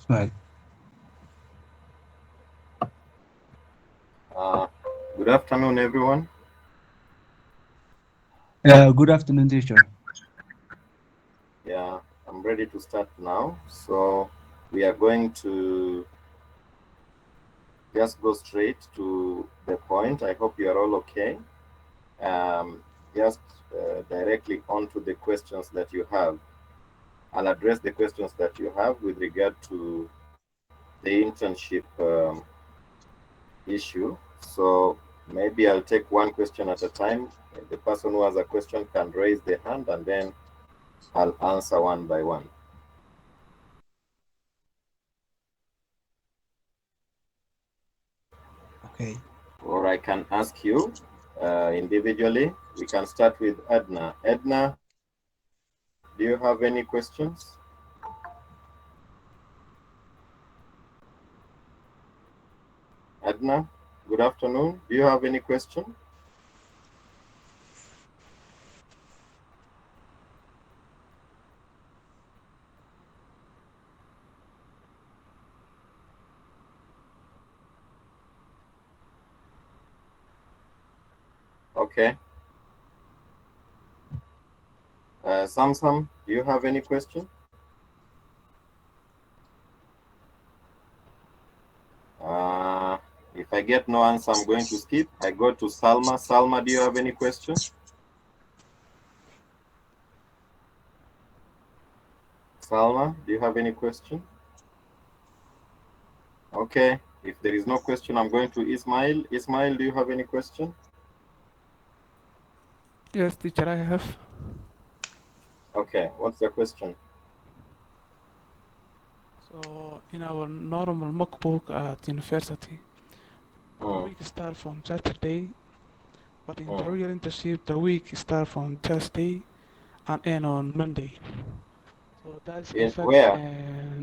Right. Good afternoon, everyone. Good afternoon, teacher. Yeah, I'm ready to start now. So we are going to just go straight to the point. I hope you are all okay. Um, just directly on to the questions that you have. I'll address the questions that you have with regard to the internship issue. So maybe I'll take one question at a time. The person who has a question can raise their hand and then I'll answer one by one. Okay. Or I can ask you individually. We can start with Edna. Edna, do you have any questions? Edna, good afternoon. Do you have any question? Okay. Samsam, do you have any question? Uh, if I get no answer, I'm going to skip. I go to Salma. Salma, do you have any question? Salma, do you have any question? Okay. If there is no question, I'm going to Ismail. Ismail, do you have any question? Yes, teacher, I have. Okay. What's the question? So, in our normal mockbook at university, the Mm, week start from Saturday, but in the mm. real internship, the week start from Thursday and end on Monday. So that's In affect where?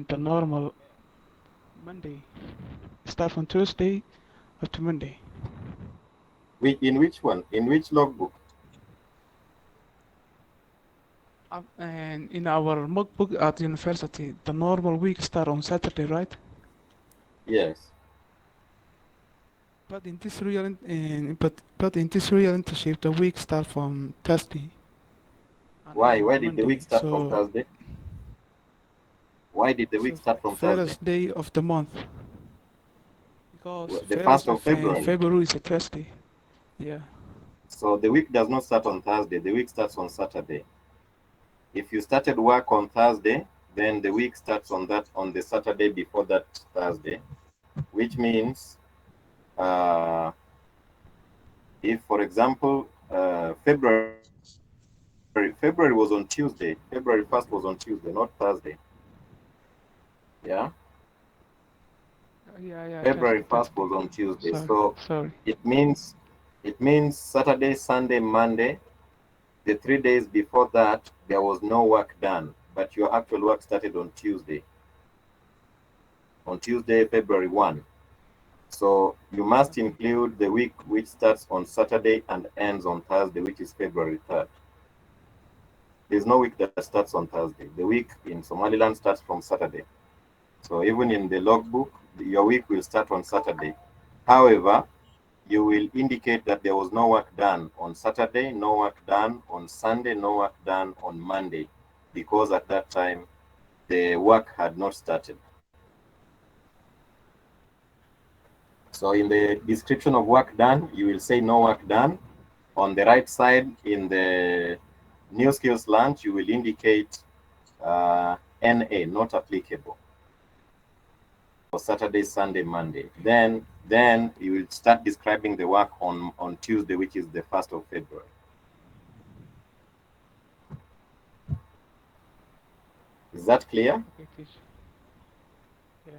the normal Monday. Start from Tuesday up to Monday. In which one? In which logbook? And in our mockbook at university, the normal week start on Saturday, right? Yes. But in this real internship, the week start from Thursday and Why? end Why on did the week Monday. start from Thursday? Why did the So week start from Thursday? first day of the month because The first 1st of of February. February is a Thursday. Yeah. So the week does not start on Thursday. The week starts on Saturday. If you started work on Thursday, then the week starts on the Saturday before that Thursday, which means uh, if, for example, February was on Tuesday. February 1st was on Tuesday, not Thursday. Yeah. Yeah, February Thursday, 1st was Thursday. on Tuesday. Sorry, So sorry. it means Saturday, Sunday, Monday, the 3 days before that, there was no work done, but your actual work started on Tuesday, February 1. So you must Okay. include the week which starts on Saturday and ends on Thursday, which is February 3rd. There's no week that starts on Thursday. The week in Somaliland starts from Saturday. So even in the logbook, your week will start on Saturday. However, you will indicate that there was no work done on Saturday, no work done on Sunday, no work done on Monday, because at that time the work had not started. So in the description of work done, you will say no work done. On the right side in the new skills lunch, you will indicate NA, not applicable, for Saturday, Sunday, Monday. Then you will start describing the work on Tuesday, which is the 1st of February. Is that clear? Okay, teacher. Yes.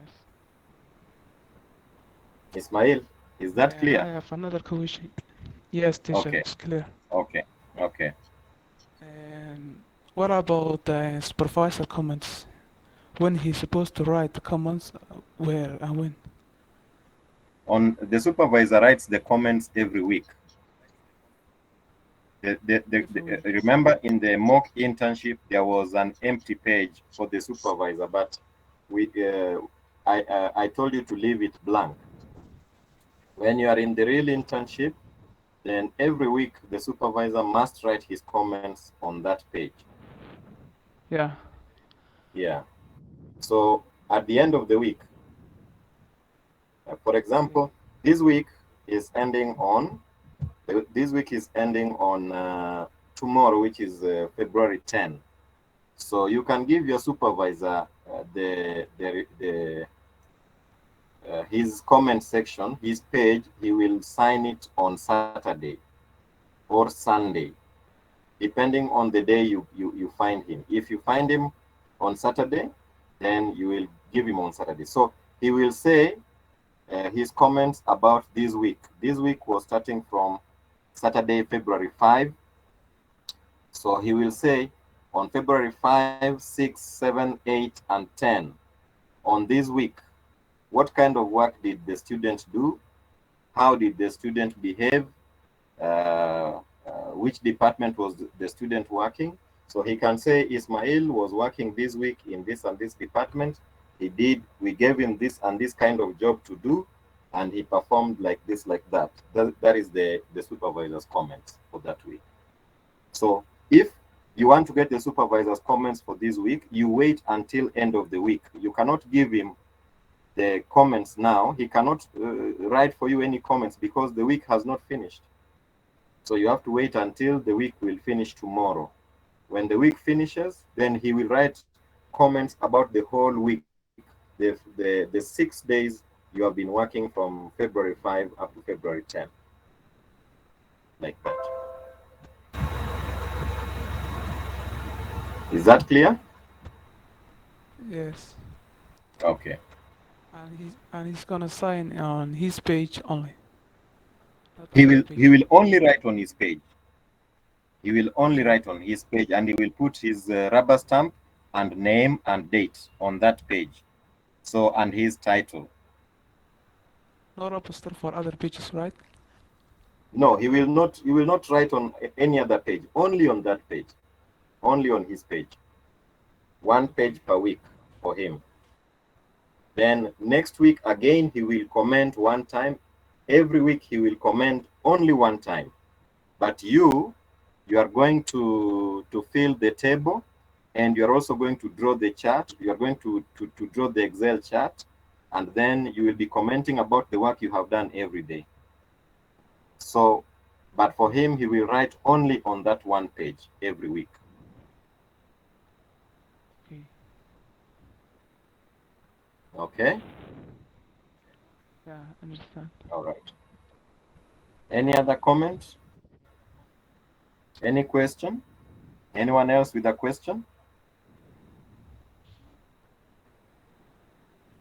Ismail, is that And I clear? have another question. Yes, teacher, Okay, it's clear. okay, okay. And what about the supervisor comments? When he's supposed to write the comments, where and when? On the supervisor writes the comments every week. Every week. Remember in the mock internship, there was an empty page for the supervisor, but I told you to leave it blank. When you are in the real internship, then every week the supervisor must write his comments on that page. Yeah. Yeah. So at the end of the week, for example, this week is ending on tomorrow, which is February 10. So you can give your supervisor his comment section, his page. He will sign it on Saturday or Sunday, depending on the day you find him. If you find him on Saturday, then you will give him on Saturday. So he will say his comments about this week. This week was starting from Saturday, February 5. So he will say on February 5, 6, 7, 8, and 10, on this week, what kind of work did the student do? How did the student behave? Which department was the student working? So he can say Ismail was working this week in this and this department. We gave him this and this kind of job to do, and he performed like this, like that. That is the supervisor's comments for that week. So if you want to get the supervisor's comments for this week, you wait until end of the week. You cannot give him the comments now. He cannot write for you any comments because the week has not finished. So you have to wait until the week will finish tomorrow. When the week finishes, then he will write comments about the whole week, the 6 days you have been working from February 5 up to February 10. Like that. Is that clear? Yes. Okay. And he's gonna sign on his page only. Not He other will page. only write on his page. He will only write on his page, and he will put his rubber stamp and name and date on that page. So, and his title. No register for other pages, right? No, he will not. He will not write on any other page. Only on that page. Only on his page. One page per week for him. Then next week again he will comment one time. Every week he will comment only one time. But you are going to fill the table, and you're also going to draw the chart. You are going to draw the Excel chart, and then you will be commenting about the work you have done every day. So, but for him, he will write only on that one page every week. Okay. Okay? Yeah, understand. All right. Any other comment? Any question? Anyone else with a question?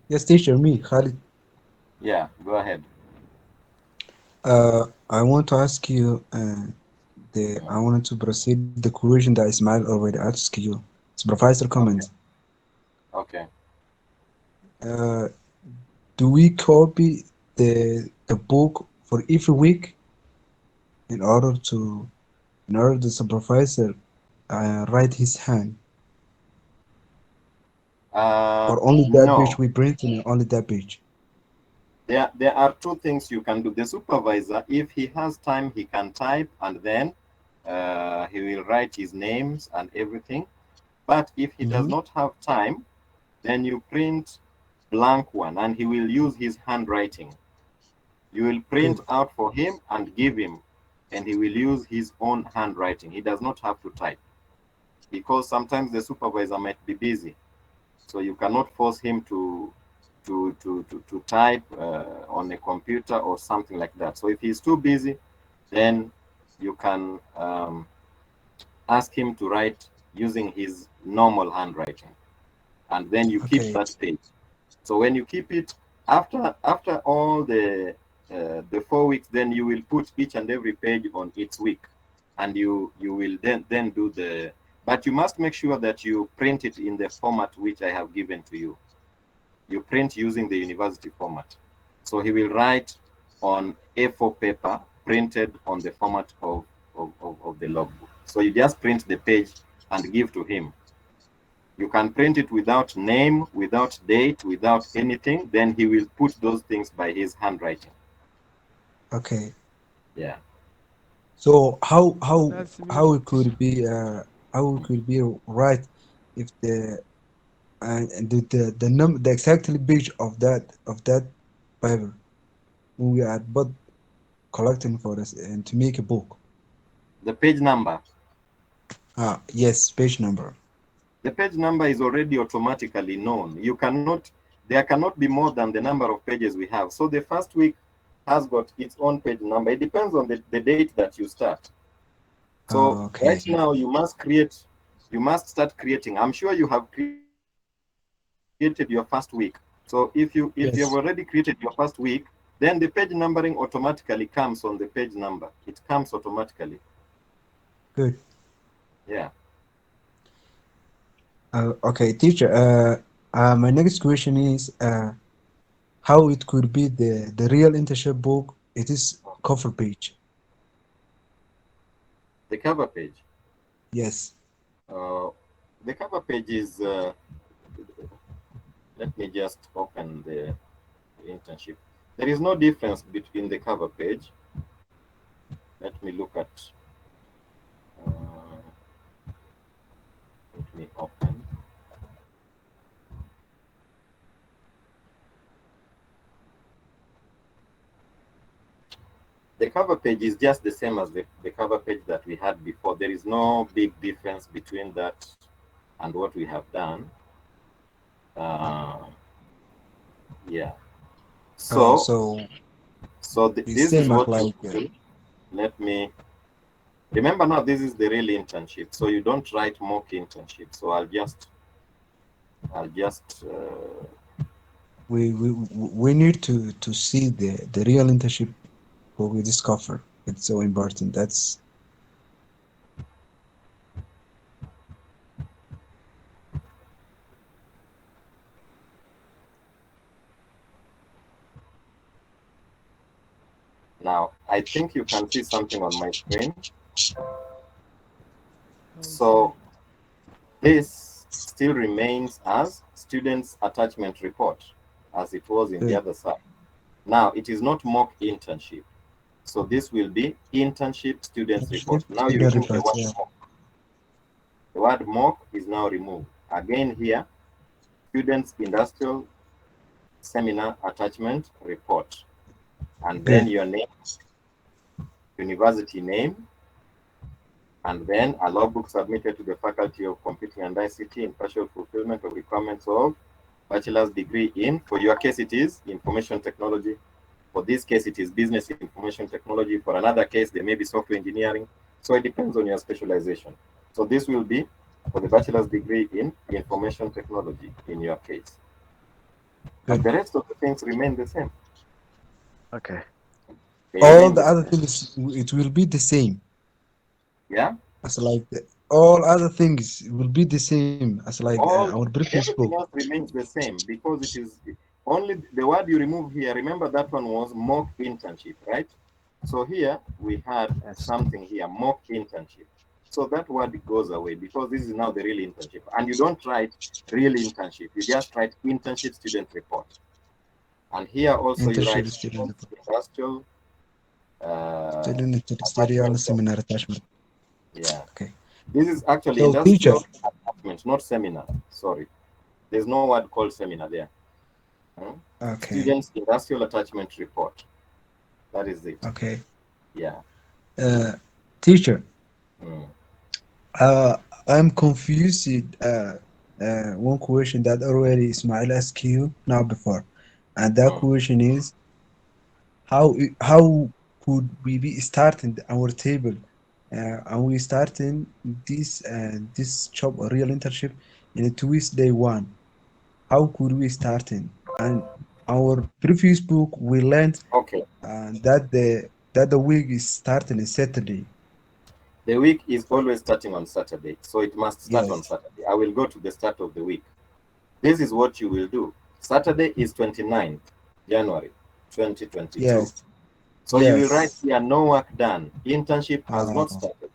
Yes, teacher, me, Khalid. Yeah, go ahead. I want to ask you, I wanted to proceed the question that Ismail already asked you. Supervisor comment. Okay. Uh, do we copy the book for every week in order the supervisor write his hand, or only that No. page we print and only that page? There are two things you can do. The supervisor, if he has time, he can type, and then he will write his names and everything. But if he does not have time, then you print blank one, and he will use his handwriting. You will print out for him and give him, and he will use his own handwriting. He does not have to type, because sometimes the supervisor might be busy, so you cannot force him to type on a computer or something like that. So if he's too busy, then you can ask him to write using his normal handwriting, and then you keep that page. So when you keep it, after all the 4 weeks, then you will put each and every page on its week, and you will then do the. But you must make sure that you print it in the format which I have given to you. You print using the university format. So he will write on A4 paper printed on the format of the logbook. So you just print the page and give to him. You can print it without name, without date, without anything. Then he will put those things by his handwriting. Okay. Yeah. So That's how mean. it could be right if the and the exactly page of that paper when we are but collecting for us and to make a book. The page number. Yes, page number. The page number is already automatically known. There cannot be more than the number of pages we have. So the first week has got its own page number. It depends on the date that you start. So right Okay. now you must start creating. I'm sure you have created your first week. So if you have already created your Yes. first week, then the page numbering automatically comes on the page number. It comes automatically. Good. Yeah. Okay, teacher. My next question is how it could be the real internship book. It is cover page. The cover page. Yes. Uh, the cover page is let me just open the internship. There is no difference between the cover page. Let me look at, uh, let me open. The cover page is just the same as the cover page that we had before. There is no big difference between that and what we have done. Uh, yeah. So, So it's this is same as what you like do. Let me remember now. This is the real internship, so you don't write mock internship. So I'll just we need to see the real internship book we discover. It's so important. That's now. I think you can see something on my screen. Okay. So this still remains as students attachment report as it was in the good. other side. Now it is not mock internship. So this will be internship students report. Now you Student remove the report. word Yeah. mock. The word mock is now removed. Again here, students industrial seminar attachment report. And then Good. your name, university name, and then a logbook submitted to the Faculty of Computing and ICT in partial fulfillment of requirements of bachelor's degree in, for your case it is information technology. For this case it is business information technology. For another case there may be software engineering. So it depends on your specialization. So this will be for the bachelor's degree in information technology in your case. But Good. the rest of the things remain the same. Okay. They All remain the the other same. things it will be the same Yeah? as like all other things will be the same as like All our previous book. everything else remains the same because it is only the word you remove here. Remember that one was mock internship, right? So here we had Yes. something here, mock internship. So that word goes away because this is now the real internship. And you don't write real internship, you just write internship student report. And here also you Internship write student industrial student ministerial attachment. seminar attachment. Yeah. Okay. This is actually So teacher. industrial attachment, not seminar. Sorry. There's no word called seminar there. Okay. Students industrial attachment report. That is it. Okay. Yeah. Uh, teacher. Mm. Uh, I'm confused. One question that already Ismail asked you now before, and that Mm. question is how could we be starting our table, and we starting this job or real internship in a twist day one. How could we starting? And our previous book we learned Okay. that the week is starting a Saturday. The week is always starting on Saturday, so it must start on Yes. Saturday. I will go to the start of the week. This is what you will do. Saturday is 29th January 2022. Yes. So you will write Yes. here no work done. Internship has Uh, not started.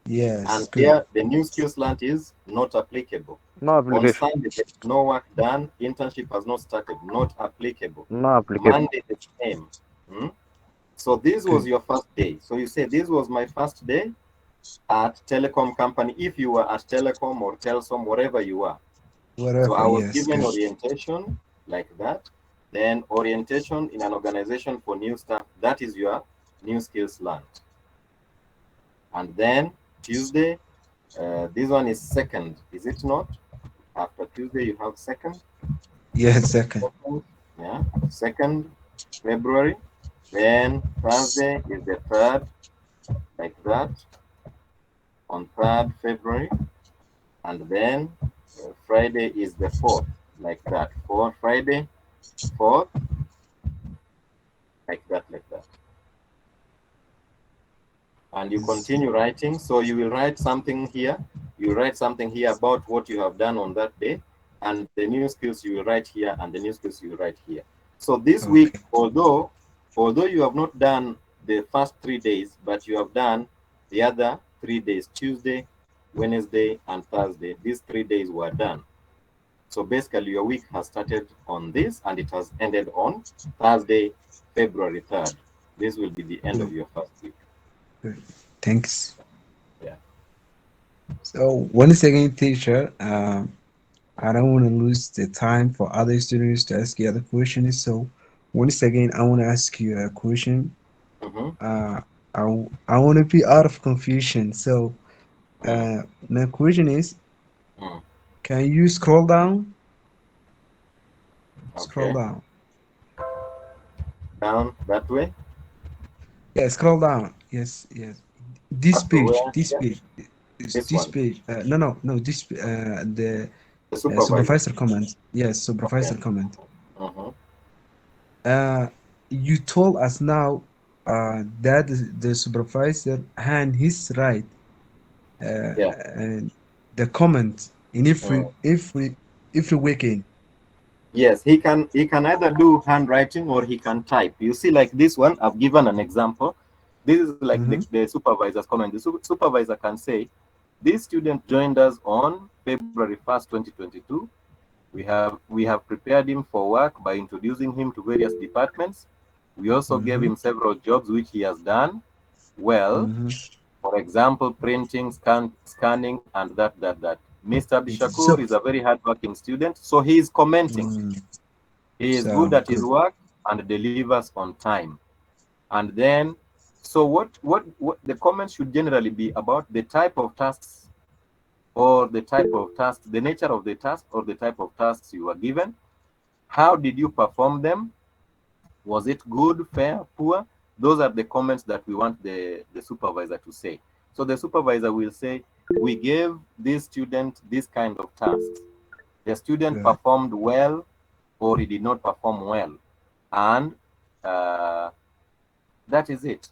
Yes, And good. here the new skills learned is not applicable. No On application. Sunday, there's no work done. Internship has not started. Not applicable. No applicable. Monday, the same. Hmm? So this was Good. your first day. So you say, this was my first day at telecom company. If you were at telecom or Telsom, wherever you are. So Whatever. I was Yes, given good. orientation like that. Then orientation in an organization for new staff. That is your new skills learned. And then Tuesday, this one is second, is it not? After Tuesday, you have second. Yes, second. Yeah, 2nd February. Then Thursday is the 3rd, like that, on 3rd February. And then Friday is the 4th, like that. Friday, 4th, like that, like that. And you continue writing. So you will write something here. You write something here about what you have done on that day. And the new skills you will write here, and the new skills you will write here. So this week, Okay. although you have not done the first 3 days, but you have done the other 3 days, Tuesday, Wednesday, and Thursday. These 3 days were done. So basically, your week has started on this, and it has ended on Thursday, February 3rd. This will be the end of Good. your first week. Good. Thanks. Yeah. So once again, teacher, I don't want to lose the time for other students to ask you other questions. So once again, I want to ask you a question. Mm-hmm. Uh, I want to be out of confusion. So Mm, my question is, mm. can you scroll down? Scroll Okay. down. Down that way. Yeah, scroll down. Yes, yes. This Up to page, where? this Yeah. page, This this one. page. No, no, no. This the The supervisor. supervisor comment. Yes, Okay. supervisor comment. Mm-hmm. Uh, you told us now that the supervisor hand his right Yeah. and the comment in Mm. every weekend. Yes, he can either do handwriting or he can type. You see, like this one, I've given an example. This is like Mm-hmm. the supervisor's comment. The supervisor can say, this student joined us on February 1st, 2022. We have prepared him for work by introducing him to various departments. We also gave Mm-hmm. him several jobs which he has done well. Mm-hmm. For example, printing, scanning, and that. Mr. Abdishakur So is a very hardworking student, so he is commenting. mm, He is good so at his good. work and delivers on time. And then, so what the comments should generally be about the type of tasks or the type of tasks, the nature of the task or the type of tasks you were given. How did you perform them? Was it good, fair, poor? Those are the comments that we want the supervisor to say. So the supervisor will say, we gave this student this kind of tasks. The student Good. performed well or he did not perform well. And uh, that is it.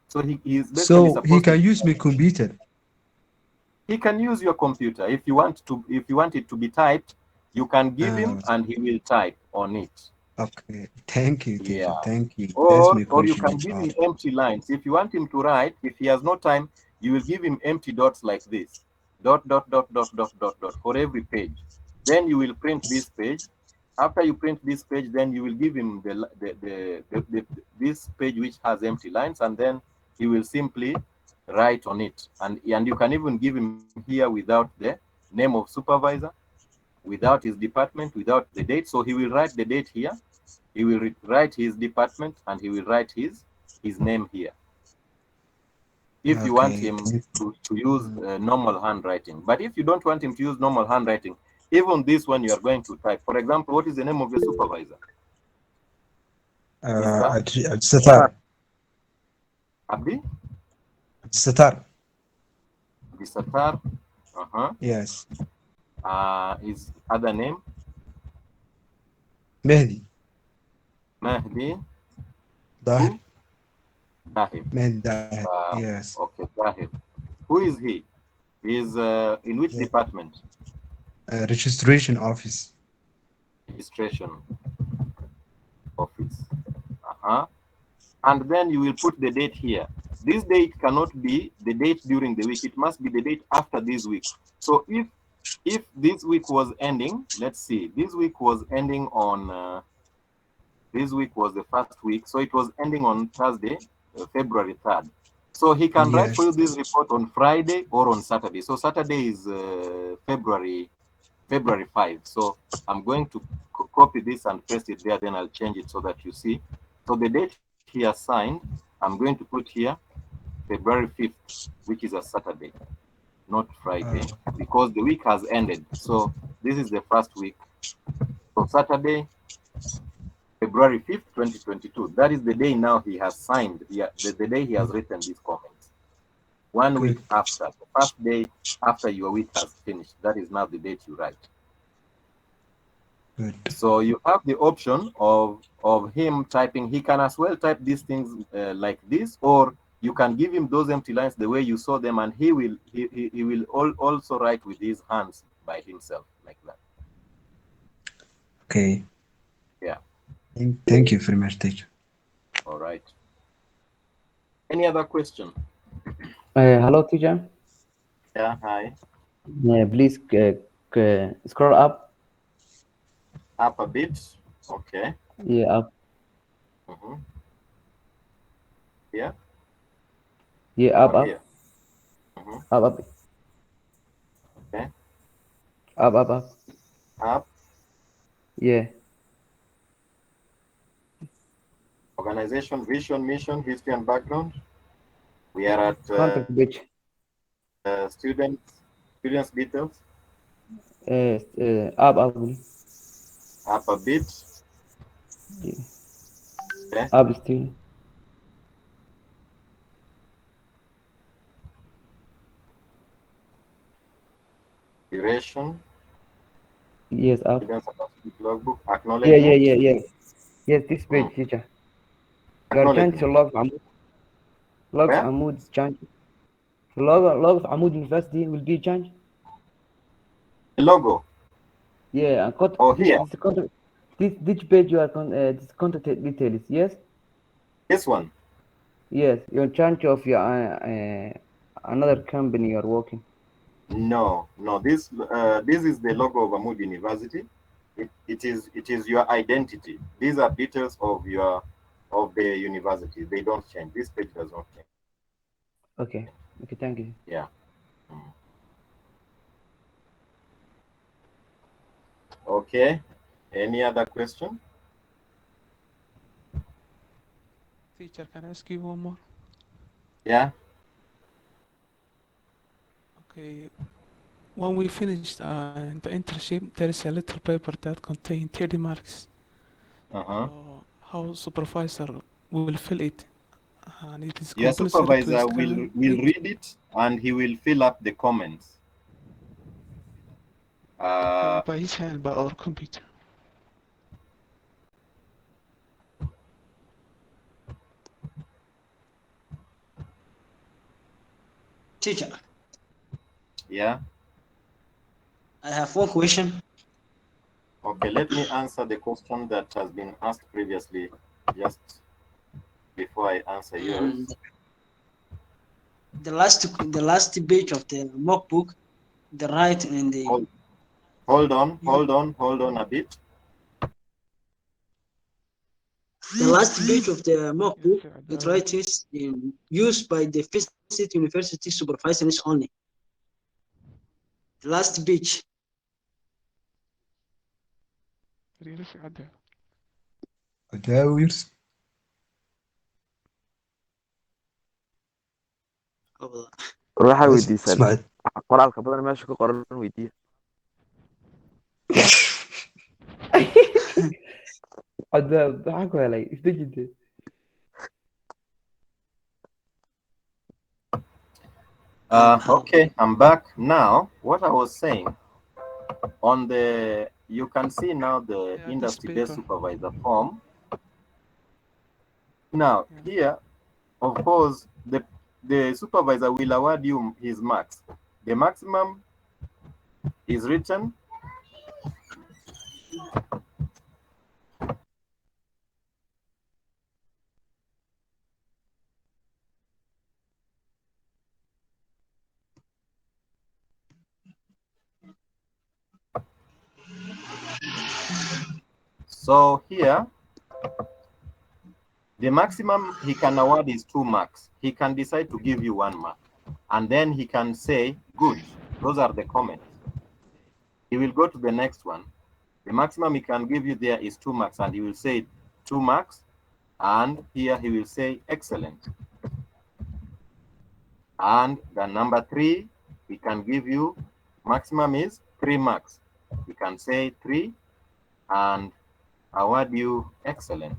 So he is basically So he supposed to, can use my computer. he can use your computer. If you want it to be typed, you can give him Uh, and he will type on it. okay. Thank you, Yeah. teacher. Thank you. That's my Or you question can is give all. him empty lines. If you want him to write, if he has no time, you will give him empty dots like this. Dot, dot, dot, dot, dot, dot, dot for every page. Then you will print this page. After you print this page, then you will give him this page which has empty lines, and then he will simply write on it. And you can even give him here without the name of supervisor, without his department, without the date. So he will write the date here, he will write his department, and he will write his name here. If you want Okay. him Thank to use normal handwriting. But if you don't want him to use normal handwriting, even this one you are going to type. For example, what is the name of your supervisor? Mr. Satar. Abdi Satar. Bisatar. Yes. His other name, Mehdi. Mahdi Dahir. Dahir. Mehdi Dahir. Uh, Yes. okay, Dahir. Who is he? He is in which Yeah. department? Registration office. Registration office. And then you will put the date here. This date cannot be the date during the week. It must be the date after this week. So if this week was ending, let's see, this week was ending on this week was the first week, so it was ending on Thursday, February 3rd. So he can write for you Yes. this report on Friday or on Saturday. So Saturday is February 5. So I'm going to copy this and paste it there, then I'll change it so that you see. So the date he has signed, I'm going to put here February 5th, which is a Saturday, not Friday, because the week has ended. So this is the first week. So Saturday, February 5th, 2022. That is the day now he has signed, the day he has written these comments. 1 week Good. after, the first day after your week has finished. That is now the date you write. Good. So you have the option of him typing. He can as well type these things like this, or you can give him those empty lines the way you saw them, and he will also write with his hands by himself like that. Okay. Yeah. Thank you very much, teacher. All right. Any other question? Hello, teacher. Yeah. Hi. Please scroll up. Up a bit. Okay. Yeah, up. Yeah. Yeah, up, Or up. here. Up, up. Okay. Up, up, up. Up. Yeah. Organization, vision, mission, history, and background. We are at Contact page. students details. Up, up. Up a bit. Yeah. Okay. Up still. Duration. Yes, up. Students logbook. Yeah, Acknowledgement. yeah, yeah, yeah. Yes, this page, teacher. You are changing to Acknowledgement. logs Where? Amud is changed. Logs Amud University will be changed. The logo. Yeah, and Here. this page you are this contact details. Yes. This one. Yes, you're in charge of your another company you are working. No. This is the logo of Amud University. It is your identity. These are details of the university. They don't change. This page does not change. Okay. Okay. Thank you. Yeah. Okay. Any other question? Teacher, can I ask you one more? Yeah. Okay. When we finished the internship, there is a little paper that contains 30 marks. How supervisor will fill it? And it is Your compulsory to supervisor scan will it. read it and he will fill up the comments. By his hand, by our computer. Teacher, Yeah. I have one question. Okay, let me answer the question that has been asked previously, just before I answer yours. The last page of the mock book, the right and the Hold on a bit. the last page of the mock book, it writes used by the Visit University supervisors only. The last page. Adawers. waxaa Bas, weydiisaan Ismail. qoraalka badan meesha ku qoran weydiiya maxaa ku helay isdejinte Okay, I'm back now. What I was saying on you can see now the industry-based supervisor form. Now here, of course, the supervisor will award you his marks. The maximum is written. So here, the maximum he can award is 2 marks. He can decide to give you 1 mark. And then he can say, good, those are the comments. He will go to the next one. The maximum he can give you there is 2 marks, and he will say 2 marks. And here he will say, excellent. And the number 3, he can give you, maximum is 3 marks. He can say 3 and award you excellent.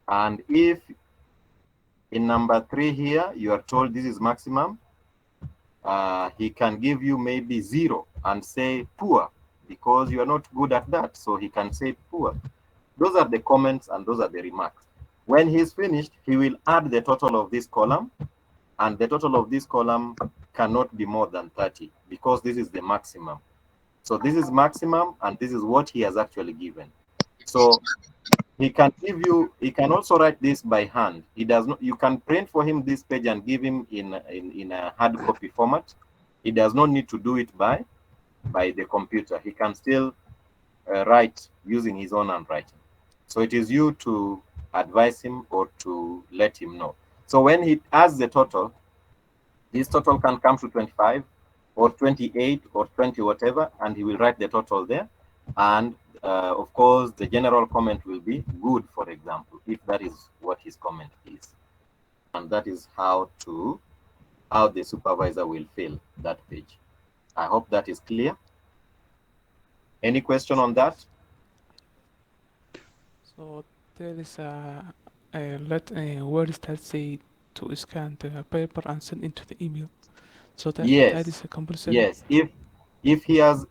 And if in number 3 here, you are told this is maximum, he can give you maybe 0 and say poor, because you are not good at that. So he can say poor. Those are the comments and those are the remarks. When he's finished, he will add the total of this column, and the total of this column cannot be more than 30 because this is the maximum. So this is maximum, and this is what he has actually given. So he can give you, he can also write this by hand. He does not, you can print for him this page and give him in a hard copy format. He does not need to do it by the computer. He can still write using his own handwriting. So it is you to advise him or to let him know. So when he adds the total, this total can come to 25 or 28 or 20, whatever, and he will write the total there. And of course, the general comment will be good, for example, if that is what his comment is. And that is how the supervisor will fill that page. I hope that is clear. Any question on that? So there is a word that say to scan the paper and send into the email. So that is a compulsory. Yes, if he has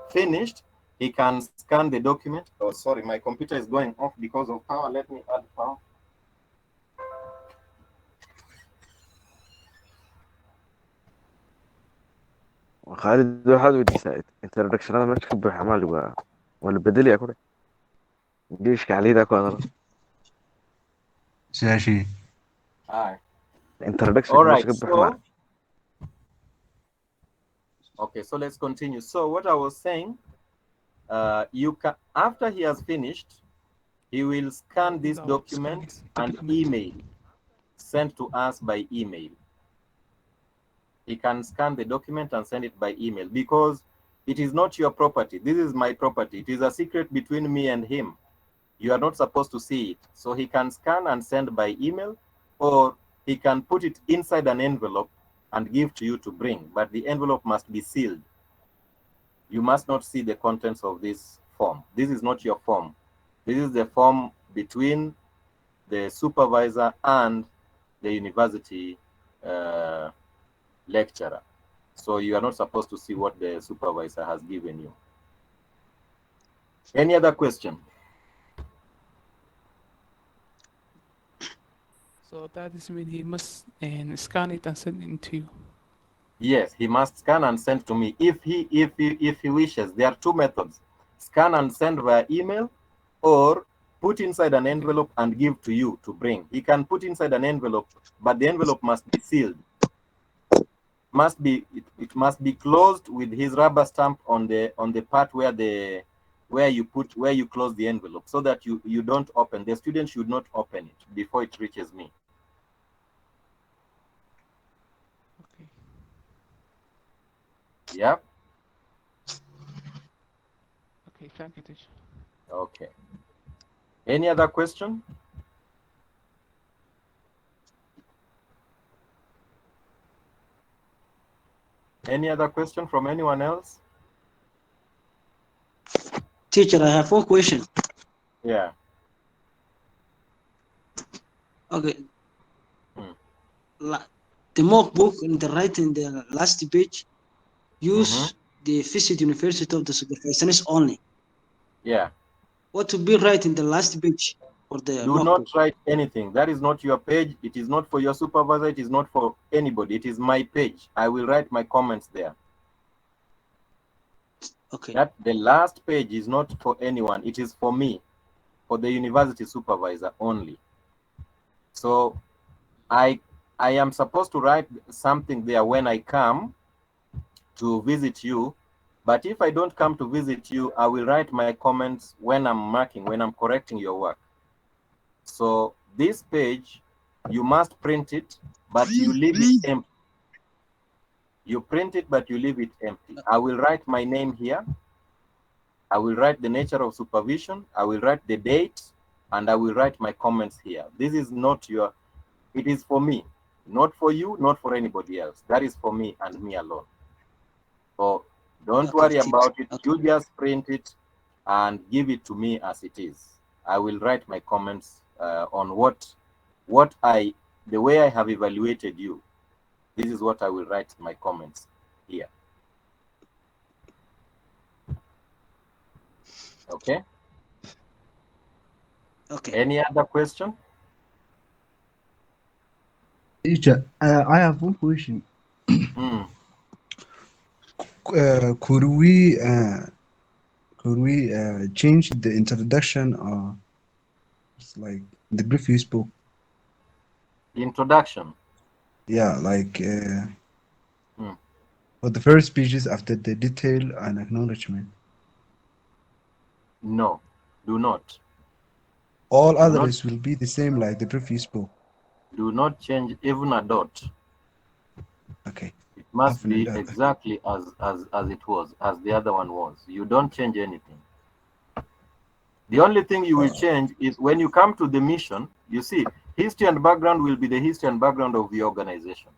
finished, he can scan the document. Oh, sorry, my computer is going off because of power. Let me add power. خالد واحد ودي ساعد introduction هذا مش كبه حمال ولا بدلي أكله ديش كعلي ذاك أنا Sashi. introduction All right, مش كبه حمال. Okay, so let's continue. So what I was saying, you can, after he has finished, he will scan this document and email, send to us by email. He can scan the document and send it by email because it is not your property. This is my property. It is a secret between me and him. You are not supposed to see it. So he can scan and send by email, or he can put it inside an envelope and give to you to bring, but the envelope must be sealed. You must not see the contents of this form. This is not your form. This is the form between the supervisor and the university lecturer. So you are not supposed to see what the supervisor has given you. Any other question? So that is mean he must scan it and send it to you. Yes, he must scan and send to me if he wishes. There are 2 methods: scan and send via email, or put inside an envelope and give to you to bring. He can put inside an envelope, but the envelope must be sealed. It must be closed with his rubber stamp on the part where you close the envelope, so that you don't open. The student should not open it before it reaches me. Okay. Yep. Okay, thank you, teacher. Okay. Any other question? Any other question from anyone else? Teacher, I have one question. Yeah. Okay. The mock book in the right in the last page use the visit University of the Supervisors only. Yeah. What to be right in the last page for the Do mock not book? write anything. That is not your page. It is not for your supervisor. It is not for anybody. It is my page. I will write my comments there. Okay. That the last page is not for anyone. It is for me, for the university supervisor only. So I am supposed to write something there when I come to visit you, But if I don't come to visit you, I will write my comments when I'm correcting your work. So this page, you must print it, but you leave it empty. You print it, but you leave it empty. I will write my name here. I will write the nature of supervision. I will write the date, and I will write my comments here. This is not your, it is for me, not for you, not for anybody else. That is for me and me alone. So don't worry about it. You just print it and give it to me as it is. I will write my comments on the way I have evaluated you. This is what I will write my comments here. Okay. Okay. Any other question? Teacher, I have one question. Could we change the introduction or it's like the previous book? Introduction. Yeah, like for the first pages after the detail and acknowledgement. No, do not. All others will be the same like the previous book. Do not change even a dot. Okay. It must be exactly as it was, as the other one was. You don't change anything. The only thing you will change is when you come to the mission, you see, history and background will be the history and background of the organization.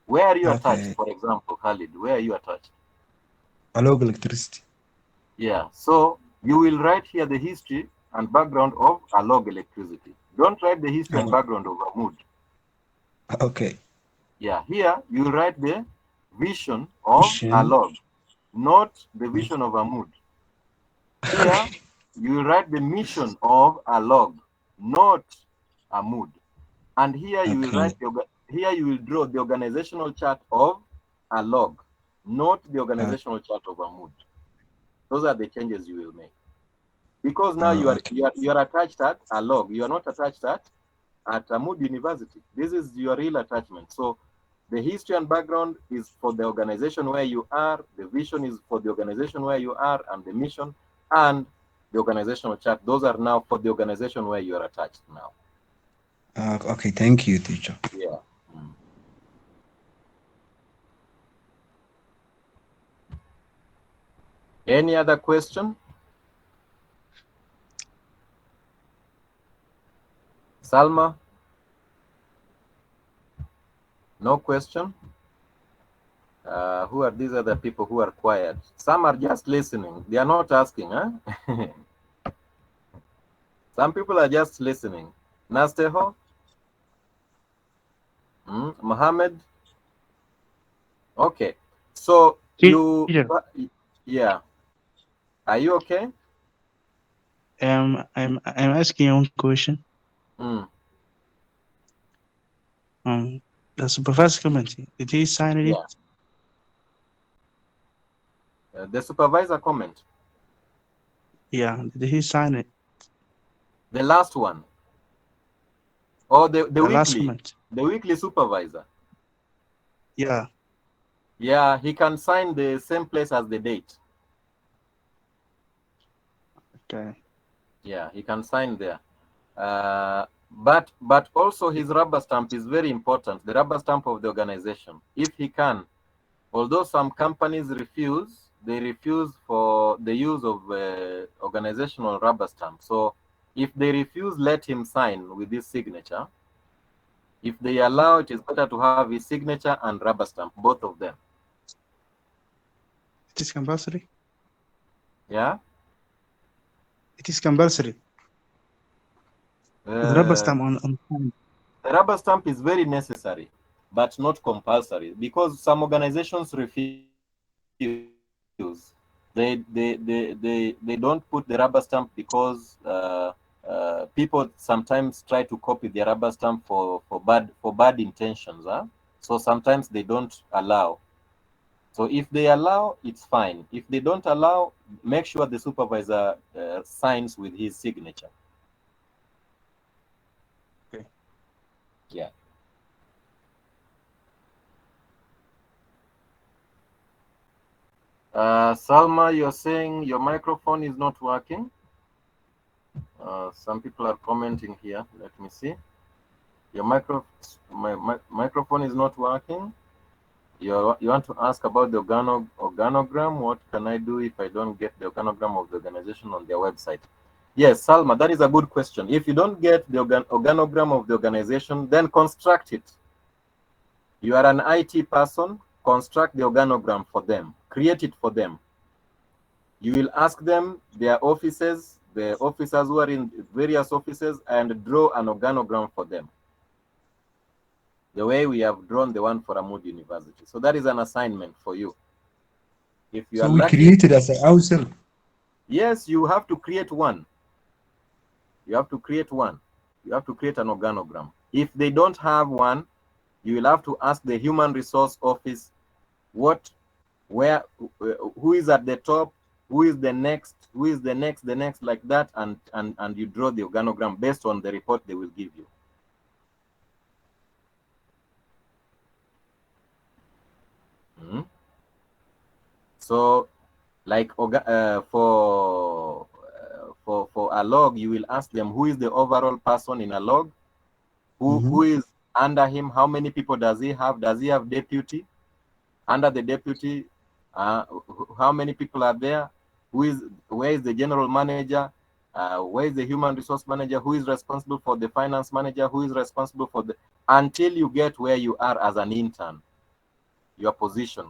Where are you attached, for example, Khalid? Where are you attached? Alog electricity. Yeah, so you will write here the history and background of Alog electricity. Don't write the history and background of Amud. Okay. Yeah, here you write the vision of Alog, not the vision of Amud. Here you write the mission of Alog, not Amud. And here you will write here you will draw the organizational chart of Alog, not the organizational chart of Amud. Those are the changes you will make. Because now you are attached at Alog, you are not attached at Amud University. This is your real attachment. So the history and background is for the organization where you are, the vision is for the organization where you are, and the mission and the organizational chart. Those are now for the organization where you are attached now. Okay, thank you, teacher. Yeah. Any other question? Salma? No question? Who are these other people who are quiet? Some are just listening. They are not asking, huh? Some people are just listening. Nasteho? Mohammed? Okay. So yeah. Are you okay? I'm asking you one question. The supervisor committee, did he sign it? Yeah. The supervisor comment. Yeah, did he sign it? The last one. Or the weekly. Last comment. The weekly supervisor. Yeah. Yeah, he can sign the same place as the date. Okay. Yeah, he can sign there. But also his rubber stamp is very important, the rubber stamp of the organization. If he can, although some companies refuse, they refuse for the use of organizational rubber stamp. So if they refuse, let him sign with his signature. If they allow, it is better to have his signature and rubber stamp, both of them. It is compulsory? Yeah? It is compulsory. The rubber stamp on the rubber stamp is very necessary, but not compulsory, because some organizations refuse. They don't put the rubber stamp because people sometimes try to copy the rubber stamp for bad intentions. Huh? So sometimes they don't allow. So if they allow, it's fine. If they don't allow, make sure the supervisor signs with his signature. Okay. Yeah. Salma, you're saying your microphone is not working. Some people are commenting here. Let me see. Your microphone is not working. You want to ask about the organogram. What can I do if I don't get the organogram of the organization on their website? Yes, Salma, that is a good question. If you don't get the organogram of the organization, then construct it. You are an IT person, construct the organogram for them. Create it for them. You will ask them their offices, the officers who are in various offices, and draw an organogram for them. The way we have drawn the one for Amud University. So that is an assignment for you. If you So are we lucky, created as ourselves. yes, you have to create one. You have to create one. You have to create an organogram. If they don't have one, you will have to ask the human resource office who is at the top, who is the next, the next, like that, and you draw the organogram based on the report they will give you. So, like for a log, you will ask them who is the overall person in a log, who is under him, how many people does he have? Does he have deputy? Under the deputy, how many people are there? Where is the general manager? Where is the human resource manager? Who is responsible for the finance manager? Who is responsible for the, until you get where you are as an intern, your position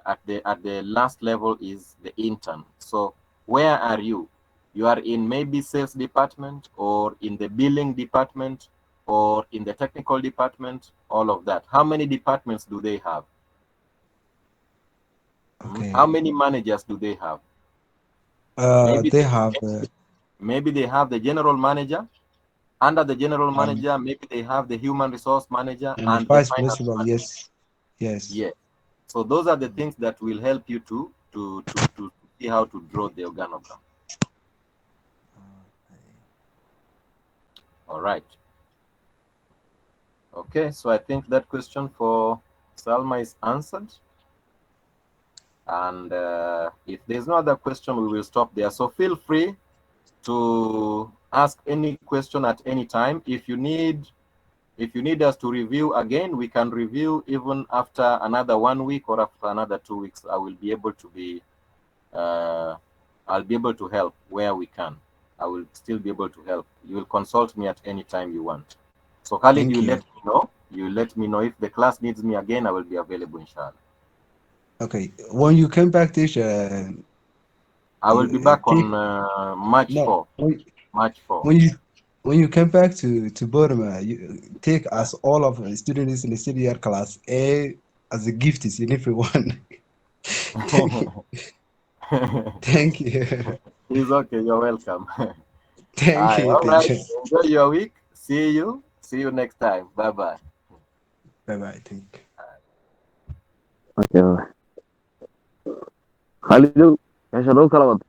at the last level is the intern. So where are you? You are in maybe sales department, or in the billing department, or in the technical department, all of that. How many departments do they have? Okay. How many managers do they have? Maybe they have the general manager. Under the general manager, maybe they have the human resource manager and the vice finance principal. manager. Yes. Yes. So those are the things that will help you to see how to draw the organogram. All right. Okay, so I think that question for Salma is answered. And if there's no other question, we will stop there. So feel free to ask any question at any time. If you need us to review again, we can review even after another 1 week or after another 2 weeks. I will be able to be I'll be able to help where we can. I will still be able to help. You will consult me at any time you want. So Khalid, you let me know. You let me know if the class needs me again. I will be available, inshallah. Okay. When you come back, teacher, I will be back on March 4. March 4. When you come back to Burma, you take us all of the students in the senior class A as a gift is in everyone. Thank you. It's okay. You're welcome. Thank you. All right. Enjoy your week. See you next time. Bye bye. Bye bye. Thank Okay. Khalid, ya shalom kala wad.